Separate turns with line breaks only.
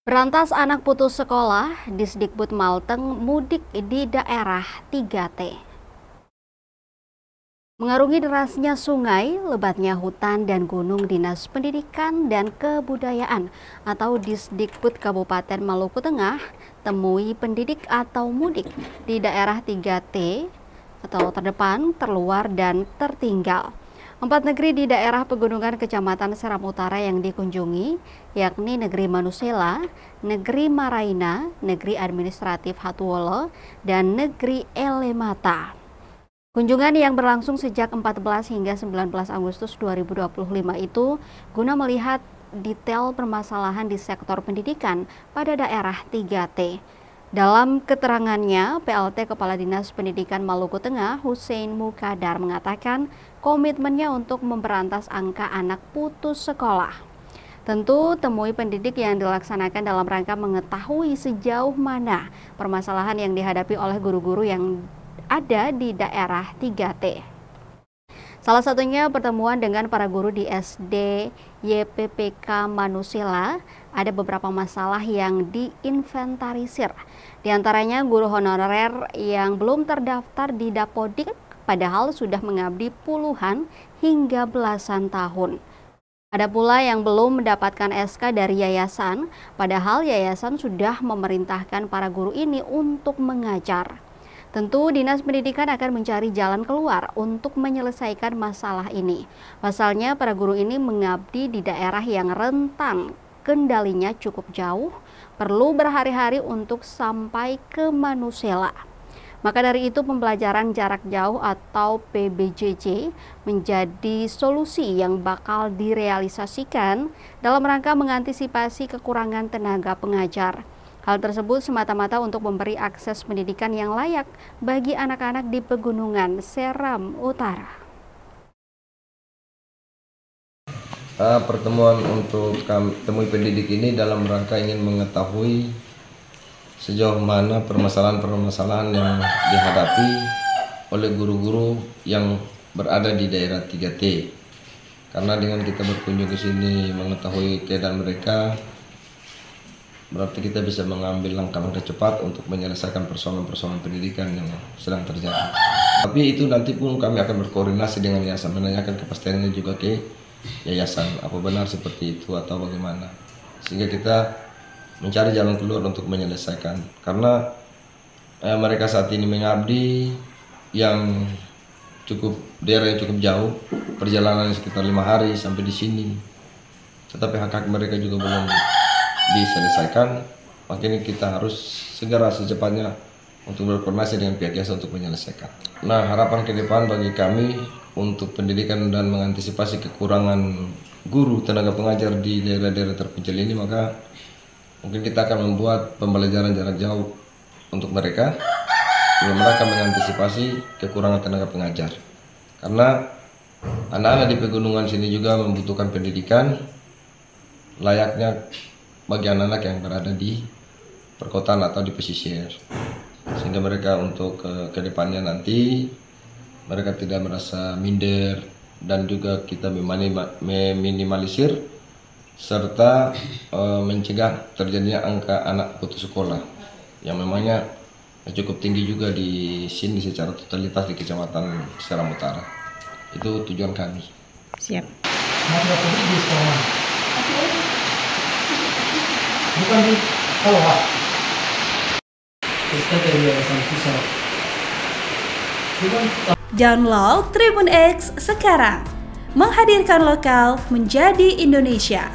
Berantas anak putus sekolah, Disdikbud Malteng mudik di daerah 3T. Mengarungi derasnya sungai, lebatnya hutan dan gunung, Dinas Pendidikan dan Kebudayaan atau Disdikbud Kabupaten Maluku Tengah temui pendidik atau mudik di daerah 3T atau terdepan, terluar, dan tertinggal. 4 negeri di daerah pegunungan Kecamatan Seram Utara yang dikunjungi, yakni Negeri Manusela, Negeri Maraina, Negeri Administratif Hatuwolo, dan Negeri Elemata. Kunjungan yang berlangsung sejak 14 hingga 19 Agustus 2025 itu guna melihat detail permasalahan di sektor pendidikan pada daerah 3T. Dalam keterangannya, PLT Kepala Dinas Pendidikan Maluku Tengah, Hussein Mukadar, mengatakan komitmennya untuk memberantas angka anak putus sekolah. Tentu temui pendidik yang dilaksanakan dalam rangka mengetahui sejauh mana permasalahan yang dihadapi oleh guru-guru yang ada di daerah 3T. Salah satunya pertemuan dengan para guru di SD YPPK Manusela. Ada beberapa masalah yang diinventarisir. Di antaranya guru honorer yang belum terdaftar di Dapodik, padahal sudah mengabdi puluhan hingga belasan tahun. Ada pula yang belum mendapatkan SK dari yayasan, padahal yayasan sudah memerintahkan para guru ini untuk mengajar. Tentu Dinas Pendidikan akan mencari jalan keluar untuk menyelesaikan masalah ini. Pasalnya para guru ini mengabdi di daerah yang rentan, kendalinya cukup jauh, perlu berhari-hari untuk sampai ke Manusela. Maka dari itu pembelajaran jarak jauh atau PBJJ menjadi solusi yang bakal direalisasikan dalam rangka mengantisipasi kekurangan tenaga pengajar. Hal tersebut semata-mata untuk memberi akses pendidikan yang layak bagi anak-anak di pegunungan Seram Utara.
Pertemuan untuk temui pendidik ini dalam rangka ingin mengetahui sejauh mana permasalahan-permasalahan yang dihadapi oleh guru-guru yang berada di daerah 3T. Karena dengan kita berkunjung ke sini mengetahui keadaan mereka, berarti kita bisa mengambil langkah-langkah cepat untuk menyelesaikan persoalan-persoalan pendidikan yang sedang terjadi. Tapi itu nanti pun kami akan berkoordinasi dengan yayasan, menanyakan kepastiannya juga ke yayasan, apa benar seperti itu atau bagaimana. Sehingga kita mencari jalan keluar untuk menyelesaikan. Karena mereka saat ini mengabdi yang daerah yang cukup jauh, perjalanan sekitar 5 hari sampai di sini. Tetapi hak-hak mereka juga belum diselesaikan, makanya kita harus segera secepatnya untuk berkoordinasi dengan pihak yayasan untuk menyelesaikan. Nah, harapan ke depan bagi kami untuk pendidikan dan mengantisipasi kekurangan guru tenaga pengajar di daerah-daerah terpencil ini, maka mungkin kita akan membuat pembelajaran jarak jauh untuk mereka dalam rangka mengantisipasi kekurangan tenaga pengajar. Karena anak-anak di pegunungan sini juga membutuhkan pendidikan layaknya bagi anak-anak yang berada di perkotaan atau di pesisir, sehingga mereka untuk ke depannya nanti mereka tidak merasa minder, dan juga kita meminimalisir serta mencegah terjadinya angka anak putus sekolah yang memangnya cukup tinggi juga di sini secara totalitas di Kecamatan Seram Utara. Itu tujuan kami.
Siap.
Di sekolah. Bukan di sekolah. Kita dari yayasan pusat.
Download Tribun X sekarang, menghadirkan lokal menjadi Indonesia.